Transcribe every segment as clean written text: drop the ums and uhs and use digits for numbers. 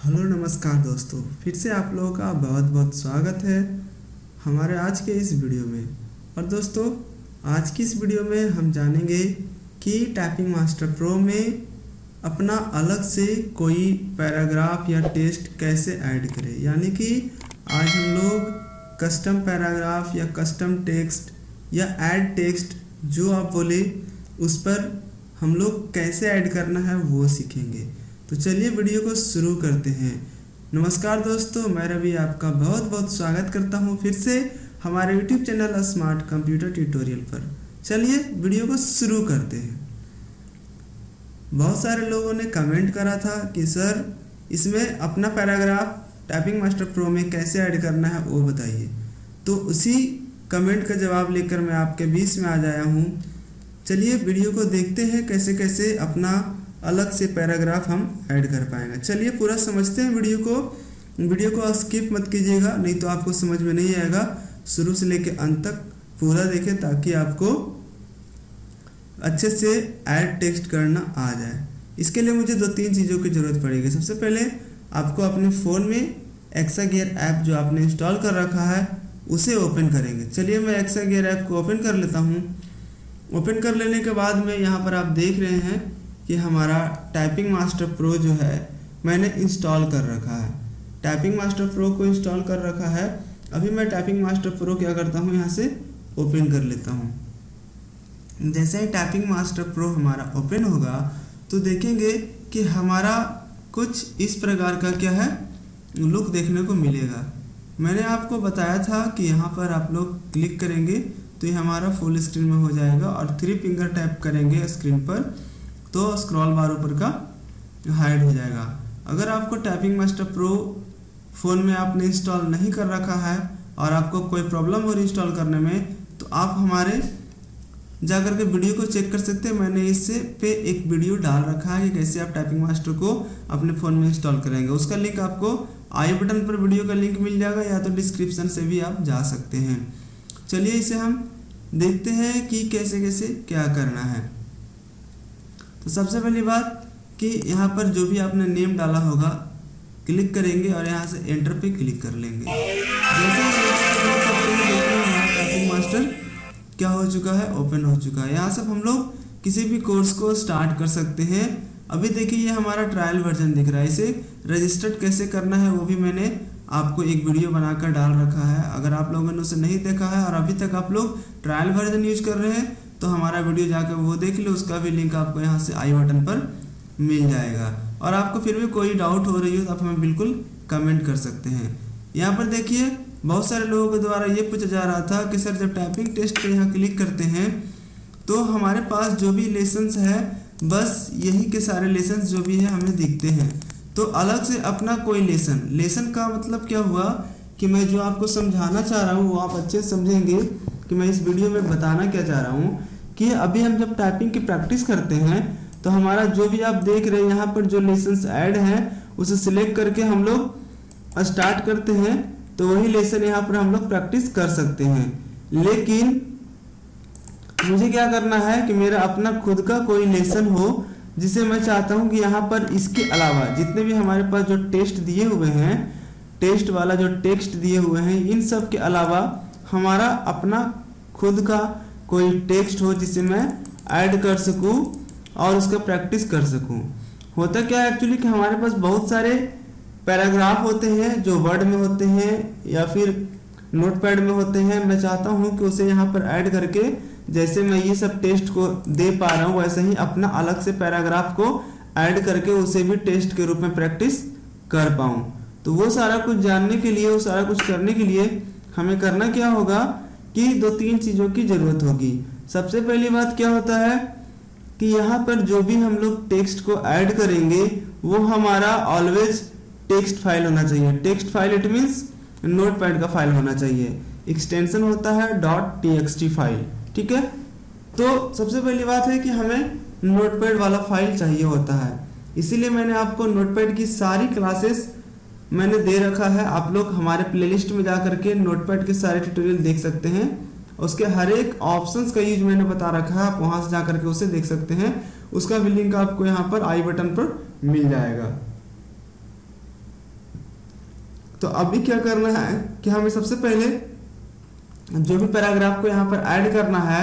Hello नमस्कार दोस्तों, फिर से आप लोगों का बहुत बहुत स्वागत है हमारे आज के इस वीडियो में। और दोस्तों, आज की इस वीडियो में हम जानेंगे कि टाइपिंग मास्टर प्रो में अपना अलग से कोई पैराग्राफ या टेक्स्ट कैसे ऐड करें। यानी कि आज हम लोग कस्टम पैराग्राफ या कस्टम टेक्स्ट या ऐड टेक्स्ट जो आप बोले उस पर हम लोग कैसे ऐड करना है वो सीखेंगे। तो चलिए वीडियो को शुरू करते हैं। नमस्कार दोस्तों, मैं रवि आपका बहुत बहुत स्वागत करता हूं फिर से हमारे YouTube channel smart computer tutorial पर। चलिए वीडियो को शुरू करते हैं। बहुत सारे लोगों ने कमेंट करा था कि सर इसमें अपना पैराग्राफ टाइपिंग मास्टर प्रो में कैसे ऐड करना है वो बताइए। तो उसी कमेंट का जवाब लेकर मैं आपके बीच में आ जाया हूँ। चलिए वीडियो को देखते हैं कैसे कैसे अपना अलग से पैराग्राफ हम ऐड कर पाएंगे। चलिए पूरा समझते हैं वीडियो को स्किप मत कीजिएगा, नहीं तो आपको समझ में नहीं आएगा। शुरू से लेकर अंत तक पूरा देखें ताकि आपको अच्छे से ऐड टेक्स्ट करना आ जाए। इसके लिए मुझे 2-3 चीज़ों की ज़रूरत पड़ेगी। सबसे पहले आपको अपने फ़ोन में एक्सागियर ऐप जो आपने इंस्टॉल कर रखा है उसे ओपन करेंगे। चलिए मैं एक्सागियर ऐप को ओपन कर लेता हूँ। ओपन कर लेने के बाद में यहाँ पर आप देख रहे हैं कि हमारा टाइपिंग मास्टर प्रो जो है मैंने इंस्टॉल कर रखा है। टाइपिंग मास्टर प्रो को इंस्टॉल कर रखा है। अभी मैं टाइपिंग मास्टर प्रो क्या करता हूँ, यहाँ से ओपन कर लेता हूँ। जैसे ही टाइपिंग मास्टर प्रो हमारा ओपन होगा तो देखेंगे कि हमारा कुछ इस प्रकार का क्या है लुक देखने को मिलेगा। मैंने आपको बताया था कि यहाँ पर आप लोग क्लिक करेंगे तो ये हमारा फुल स्क्रीन में हो जाएगा और 3 फिंगर टैप करेंगे स्क्रीन पर तो स्क्रॉल बार ऊपर का हाइड हो जाएगा। अगर आपको टाइपिंग मास्टर प्रो फ़ोन में आपने इंस्टॉल नहीं कर रखा है और आपको कोई प्रॉब्लम हो रही इंस्टॉल करने में, तो आप हमारे जाकर के वीडियो को चेक कर सकते हैं। मैंने इससे पे एक वीडियो डाल रखा है कि कैसे आप टाइपिंग मास्टर को अपने फ़ोन में इंस्टॉल करेंगे। उसका लिंक आपको आई बटन पर वीडियो का लिंक मिल जाएगा या तो डिस्क्रिप्शन से भी आप जा सकते हैं। चलिए इसे हम देखते हैं कि कैसे कैसे क्या करना है। तो सबसे पहली बात कि यहाँ पर जो भी आपने नेम डाला होगा क्लिक करेंगे और यहाँ से एंटर पे क्लिक कर लेंगे। जैसे टाइपिंग मास्टर क्या हो चुका है, ओपन हो चुका है। यहाँ से हम लोग किसी भी कोर्स को स्टार्ट कर सकते हैं। अभी देखिए ये हमारा ट्रायल वर्जन दिख रहा है। इसे रजिस्टर्ड कैसे करना है वो भी मैंने आपको एक वीडियो बनाकर डाल रखा है। अगर आप लोगों ने उसे नहीं देखा है और अभी तक आप लोग ट्रायल वर्जन यूज कर रहे हैं तो हमारा वीडियो जाकर वो देख लो। उसका भी लिंक आपको यहाँ से आई बटन पर मिल जाएगा। और आपको फिर भी कोई डाउट हो रही हो तो आप हमें बिल्कुल कमेंट कर सकते हैं। यहाँ पर देखिए बहुत सारे लोगों के द्वारा ये पूछा जा रहा था कि सर जब टाइपिंग टेस्ट पे यहाँ क्लिक करते हैं तो हमारे पास जो भी लेसन्स है बस यही के सारे लेसन्स जो भी है हमें दिखते हैं। तो अलग से अपना कोई लेसन का मतलब क्या हुआ कि मैं जो आपको समझाना चाह रहा हूँ वो आप अच्छे से समझेंगे कि मैं इस वीडियो में बताना क्या चाह रहा हूँ कि अभी हम जब टाइपिंग की प्रैक्टिस करते हैं तो हमारा जो भी आप देख रहे हैं यहाँ पर जो लेसन्स ऐड हैं उसे सिलेक्ट करके हम लोग स्टार्ट करते हैं तो वही लेसन यहाँ पर हम लोग प्रैक्टिस कर सकते हैं। लेकिन मुझे क्या करना है कि मेरा अपना खुद का कोई लेसन हो जिसे मैं चाहता हूँ कि यहाँ पर इसके अलावा जितने भी हमारे पास जो टेस्ट दिए हुए हैं, टेस्ट वाला जो टेक्स्ट दिए हुए हैं, इन सब के अलावा हमारा अपना खुद का कोई टेक्स्ट हो जिसे मैं ऐड कर सकूं और उसका प्रैक्टिस कर सकूं। होता क्या है एक्चुअली कि हमारे पास बहुत सारे पैराग्राफ होते हैं जो वर्ड में होते हैं या फिर नोटपैड में होते हैं। मैं चाहता हूं कि उसे यहाँ पर ऐड करके जैसे मैं ये सब टेस्ट को दे पा रहा हूँ वैसे ही अपना अलग से पैराग्राफ को ऐड करके उसे भी टेस्ट के रूप में प्रैक्टिस कर पाऊँ। तो वो सारा कुछ जानने के लिए, वो सारा कुछ करने के लिए हमें करना क्या होगा कि 2-3 चीज़ों की ज़रूरत होगी। सबसे पहली बात क्या होता है कि यहाँ पर जो भी हम लोग टेक्स्ट को ऐड करेंगे वो हमारा ऑलवेज टेक्स्ट फाइल होना चाहिए। Text file it means notepad का फाइल होना चाहिए। एक्सटेंशन होता है .txt फाइल, ठीक है। तो सबसे पहली बात है कि हमें नोटपैड वाला फाइल चाहिए होता है। इसीलिए मैंने आपको नोटपैड की सारी क्लासेस मैंने दे रखा है। आप लोग हमारे प्लेलिस्ट में जा करके नोटपैड के सारे ट्यूटोरियल देख सकते हैं। उसके हर एक ऑप्शंस का यूज मैंने बता रखा है, आप वहां से जा करके उसे देख सकते हैं। उसका भी लिंक आपको यहाँ पर आई बटन पर मिल जाएगा। तो अभी क्या करना है कि हमें सबसे पहले जो भी पैराग्राफ को यहाँ पर ऐड करना है,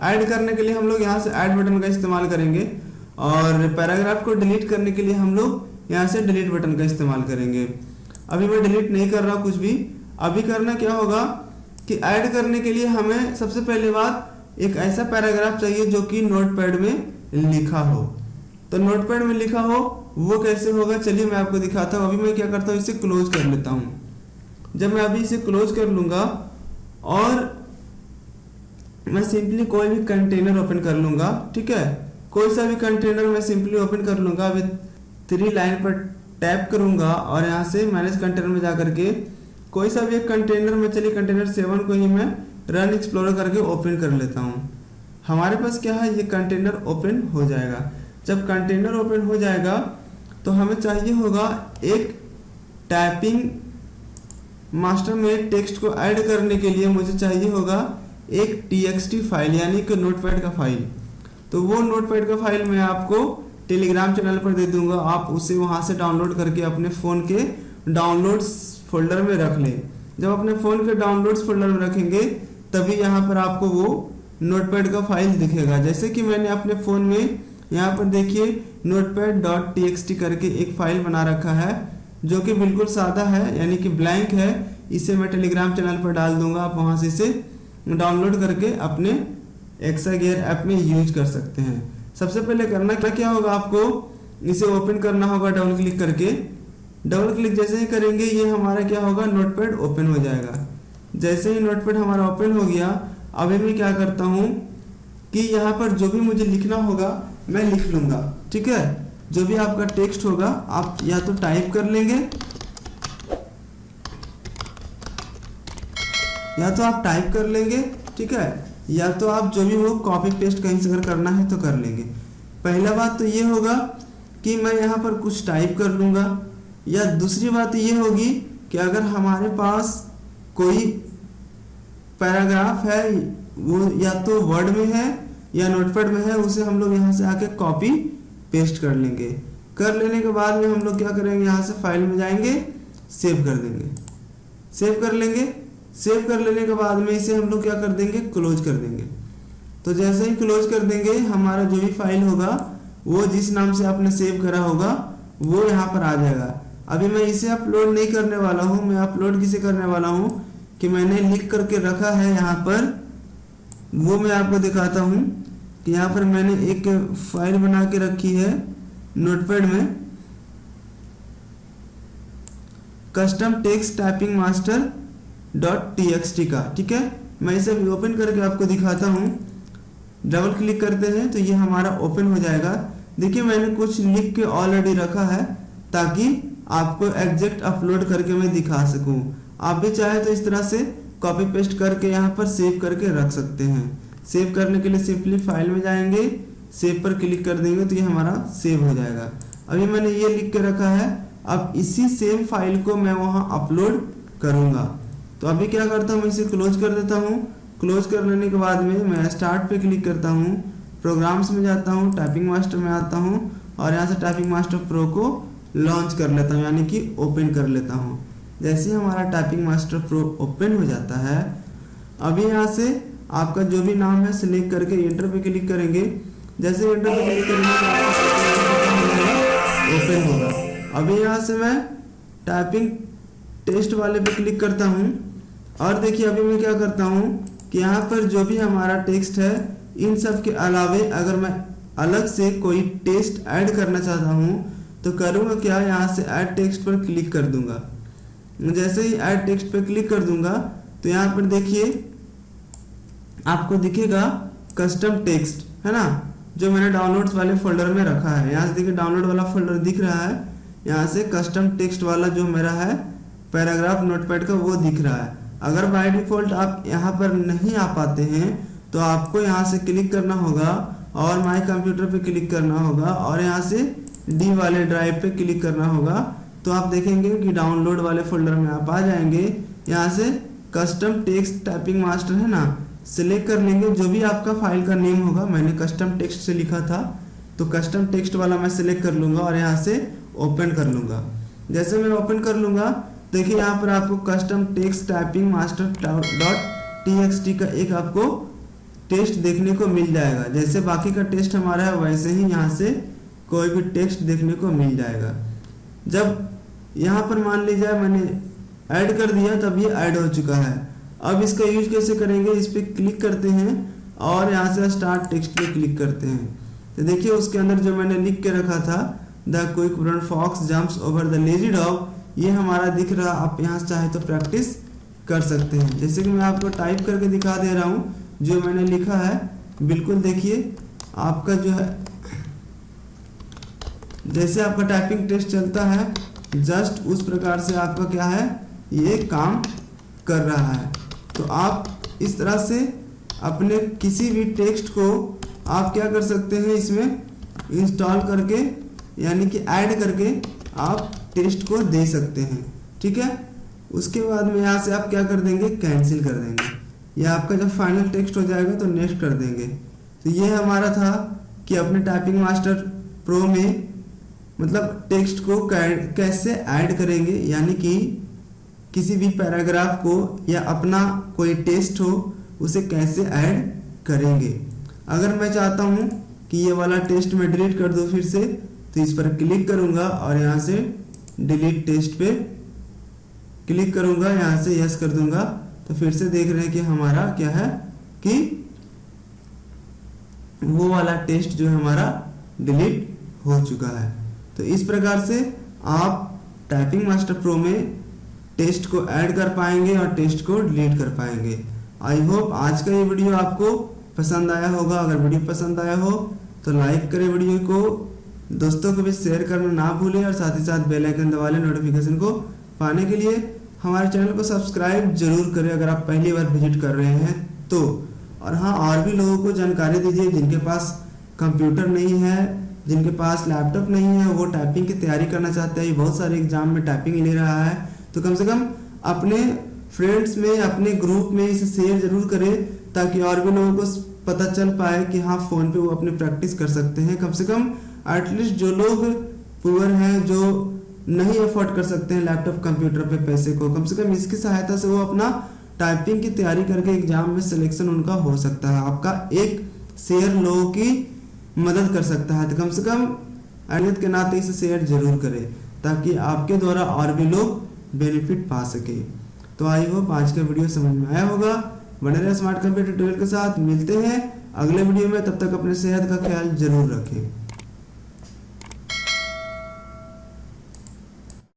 ऐड करने के लिए हम लोग यहाँ से ऐड बटन का इस्तेमाल करेंगे, और पैराग्राफ को डिलीट करने के लिए हम लोग यहाँ से डिलीट बटन का इस्तेमाल करेंगे। अभी मैं डिलीट नहीं कर रहा कुछ भी। अभी करना क्या होगा कि ऐड करने के लिए हमें सबसे पहले बात एक ऐसा पैराग्राफ चाहिए जो कि नोटपैड में लिखा हो। तो नोटपैड में लिखा हो वो कैसे होगा, चलिए मैं आपको दिखाता हूँ। अभी मैं क्या करता हूँ, इसे क्लोज कर लेता हूँ। जब मैं अभी इसे क्लोज कर लूंगा और मैं सिंपली कोई भी कंटेनर ओपन कर लूंगा, ठीक है, कोई सा भी कंटेनर मैं सिंपली ओपन कर लूंगा। अभी 3 लाइन पर टैप करूंगा और यहाँ से मैनेज कंटेनर में जा करके कोई सा भी एक कंटेनर में, चलिए कंटेनर 7 को ही मैं रन एक्सप्लोरर करके ओपन कर लेता हूँ। हमारे पास क्या है, ये कंटेनर ओपन हो जाएगा। जब कंटेनर ओपन हो जाएगा तो हमें चाहिए होगा एक टाइपिंग मास्टर में टेक्स्ट को ऐड करने के लिए मुझे चाहिए होगा एक txt फाइल, यानी कि नोटपैड का फाइल। तो वो नोटपैड का फाइल मैं आपको टेलीग्राम चैनल पर दे दूंगा, आप उसे वहां से डाउनलोड करके अपने फ़ोन के डाउनलोड्स फोल्डर में रख लें। जब अपने फ़ोन के डाउनलोड्स फोल्डर में रखेंगे तभी यहाँ पर आपको वो नोटपैड का फाइल दिखेगा। जैसे कि मैंने अपने फ़ोन में यहाँ पर देखिए notepad.txt करके एक फाइल बना रखा है जो कि बिल्कुल सादा है, यानी कि ब्लैंक है। इसे मैं टेलीग्राम चैनल पर डाल दूंगा, आप वहाँ से इसे डाउनलोड करके अपने एक्सा गियर ऐप में यूज कर सकते हैं। सबसे पहले करना क्या होगा, आपको इसे ओपन करना होगा डबल क्लिक करके। डबल क्लिक जैसे ही करेंगे ये हमारा क्या होगा, नोटपैड ओपन हो जाएगा। जैसे ही नोटपैड हमारा ओपन हो गया, अभी मैं क्या करता हूँ कि यहाँ पर जो भी मुझे लिखना होगा मैं लिख लूंगा, ठीक है। जो भी आपका टेक्स्ट होगा आप या तो टाइप कर लेंगे, या तो आप टाइप कर लेंगे, ठीक है, या तो आप जो भी हो कॉपी पेस्ट कहीं से अगर करना है तो कर लेंगे। पहला बात तो ये होगा कि मैं यहाँ पर कुछ टाइप कर लूँगा, या दूसरी बात ये होगी कि अगर हमारे पास कोई पैराग्राफ है वो या तो वर्ड में है या नोटपैड में है, उसे हम लोग यहाँ से आके कॉपी पेस्ट कर लेंगे। कर लेने के बाद में हम लोग क्या करेंगे, यहाँ से फाइल में जाएंगे, सेव कर देंगे, सेव कर लेंगे। सेव कर लेने के बाद में इसे हम लोग क्या कर देंगे, क्लोज कर देंगे। तो जैसे ही क्लोज कर देंगे हमारा जो भी फाइल होगा वो जिस नाम से आपने सेव करा होगा वो यहाँ पर आ जाएगा। अभी मैं इसे अपलोड नहीं करने वाला हूँ, मैं अपलोड किसे करने वाला हूँ कि मैंने लिख करके रखा है यहाँ पर, वो मैं आपको दिखाता हूँ कि यहाँ पर मैंने एक फाइल बना के रखी है नोटपैड में, custom text typing master .txt का, ठीक है। मैं इसे ओपन करके आपको दिखाता हूँ। डबल क्लिक करते हैं तो ये हमारा ओपन हो जाएगा। देखिए मैंने कुछ लिख के ऑलरेडी रखा है ताकि आपको एग्जैक्ट अपलोड करके मैं दिखा सकूं। आप भी चाहे तो इस तरह से कॉपी पेस्ट करके यहाँ पर सेव करके रख सकते हैं। सेव करने के लिए सिंपली फाइल में जाएंगे, सेव पर क्लिक कर देंगे तो ये हमारा सेव हो जाएगा। अभी मैंने ये लिख के रखा है, अब इसी सेम फाइल को मैं वहाँ अपलोड करूँगा। तो अभी क्या करता हूँ, मैं इसे क्लोज कर देता हूँ। क्लोज कर लेने के बाद में मैं स्टार्ट पे क्लिक करता हूँ, प्रोग्राम्स में जाता हूँ, टाइपिंग मास्टर में आता हूँ और यहाँ से टाइपिंग मास्टर प्रो को लॉन्च कर लेता हूँ, यानी कि ओपन कर लेता हूँ। जैसे ही हमारा टाइपिंग मास्टर प्रो ओपन हो जाता है, अभी यहाँ से आपका जो भी नाम है सिलेक्ट करके इंटर पे क्लिक करेंगे। जैसे इंटर पे क्लिक करेंगे तो ओपन होगा। अभी यहाँ से मैं टाइपिंग टेस्ट वाले पे क्लिक करता हूँ और देखिए अभी मैं क्या करता हूँ कि यहाँ पर जो भी हमारा टेक्स्ट है इन सब के अलावे अगर मैं अलग से कोई टेक्स्ट ऐड करना चाहता हूँ तो करूँगा क्या, यहाँ से ऐड टेक्स्ट पर क्लिक कर दूंगा। जैसे ही ऐड टेक्स्ट पर क्लिक कर दूंगा तो यहाँ पर देखिए आपको दिखेगा कस्टम टेक्स्ट, है ना, जो मैंने डाउनलोड्स वाले फोल्डर में रखा है। यहाँ से देखिए डाउनलोड वाला फोल्डर दिख रहा है, यहाँ से कस्टम टेक्स्ट वाला जो मेरा है पैराग्राफ नोटपैड का वो दिख रहा है। अगर बाय डिफ़ॉल्ट आप यहाँ पर नहीं आ पाते हैं तो आपको यहाँ से क्लिक करना होगा और माय कंप्यूटर पे क्लिक करना होगा और यहाँ से डी वाले ड्राइव पे क्लिक करना होगा। तो आप देखेंगे कि डाउनलोड वाले फोल्डर में आप आ जाएंगे। यहाँ से कस्टम टेक्स्ट टाइपिंग मास्टर है ना, सिलेक्ट कर लेंगे जो भी आपका फाइल का नेम होगा। मैंने कस्टम टेक्स्ट से लिखा था तो कस्टम टेक्स्ट वाला मैं सिलेक्ट कर लूँगा और यहाँ से ओपन कर लूँगा। जैसे मैं ओपन कर लूँगा देखिए यहाँ पर आपको custom text typing master dot txt का एक आपको टेक्स्ट देखने को मिल जाएगा। जैसे बाकी का टेक्स्ट हमारा है वैसे ही यहाँ से कोई भी टेक्स्ट देखने को मिल जाएगा। जब यहाँ पर मान लीजिए मैंने ऐड कर दिया तब ये ऐड हो चुका है। अब इसका यूज कैसे करेंगे, इस पर क्लिक करते हैं और यहाँ से स्टार्ट टेक्स्ट पे क्लिक करते हैं। तो देखिए उसके अंदर जो मैंने लिख के रखा था the quick run fox jumps over the lazy dog, ये हमारा दिख रहा। आप यहाँ से चाहे तो प्रैक्टिस कर सकते हैं। जैसे कि मैं आपको टाइप करके दिखा दे रहा हूँ जो मैंने लिखा है, बिल्कुल देखिए आपका जो है जैसे आपका टाइपिंग टेस्ट चलता है जस्ट उस प्रकार से आपका क्या है ये काम कर रहा है। तो आप इस तरह से अपने किसी भी टेक्स्ट को आप क्या कर सकते हैं, इसमें इंस्टॉल करके यानी कि ऐड करके आप टेक्स्ट को दे सकते हैं। ठीक है, उसके बाद में यहाँ से आप क्या कर देंगे, कैंसिल कर देंगे। या आपका जब फाइनल टेक्स्ट हो जाएगा तो नेक्स्ट कर देंगे। तो ये हमारा था कि अपने टाइपिंग मास्टर प्रो में मतलब टेक्स्ट को कैसे ऐड करेंगे, यानी कि किसी भी पैराग्राफ को या अपना कोई टेक्स्ट हो उसे कैसे ऐड करेंगे। अगर मैं चाहता हूँ कि ये वाला टेक्स्ट मैं डिलीट कर दूँ फिर से, तो इस पर क्लिक करूँगा और यहाँ से डिलीट टेक्स्ट पे क्लिक करूँगा, यहाँ से यस कर दूंगा। तो फिर से देख रहे हैं कि हमारा क्या है कि वो वाला टेक्स्ट जो हमारा डिलीट हो चुका है। तो इस प्रकार से आप टाइपिंग मास्टर प्रो में टेक्स्ट को ऐड कर पाएंगे और टेक्स्ट को डिलीट कर पाएंगे। आई होप आज का ये वीडियो आपको पसंद आया होगा। अगर वीडियो पसंद आया हो तो लाइक करें, वीडियो को दोस्तों को भी शेयर करना ना भूलें और साथ ही साथ बेल आइकन दबा लें नोटिफिकेशन को पाने के लिए। हमारे चैनल को सब्सक्राइब जरूर करें अगर आप पहली बार विजिट कर रहे हैं तो। और हाँ, और भी लोगों को जानकारी दीजिए जिनके पास कंप्यूटर नहीं है, जिनके पास लैपटॉप नहीं है, वो टाइपिंग की तैयारी करना चाहते हैं, बहुत सारे एग्जाम में टाइपिंग ले रहा है, तो कम से कम अपने फ्रेंड्स में अपने ग्रुप में इसे शेयर जरूर करें ताकि और भी लोगों को पता चल पाए कि हाँ फ़ोन पे वो अपनी प्रैक्टिस कर सकते हैं। कम से कम एटलीस्ट जो लोग पुअर हैं, जो नहीं अफोर्ड कर सकते हैं लैपटॉप कंप्यूटर पे पैसे को, कम से कम इसकी सहायता से वो अपना टाइपिंग की तैयारी करके एग्जाम में सिलेक्शन उनका हो सकता है। आपका एक शेयर लोगों की मदद कर सकता है। तो कम से कम अनियत के नाते इसे शेयर जरूर करें ताकि आपके द्वारा और भी लोग बेनिफिट पा सके। तो आई होप आज का वीडियो समझ में आया होगा। बने रहे स्मार्ट कंप्यूटर ट्यूटोरियल के साथ, मिलते हैं अगले वीडियो में। तब तक अपने सेहत का ख्याल जरूर रखें।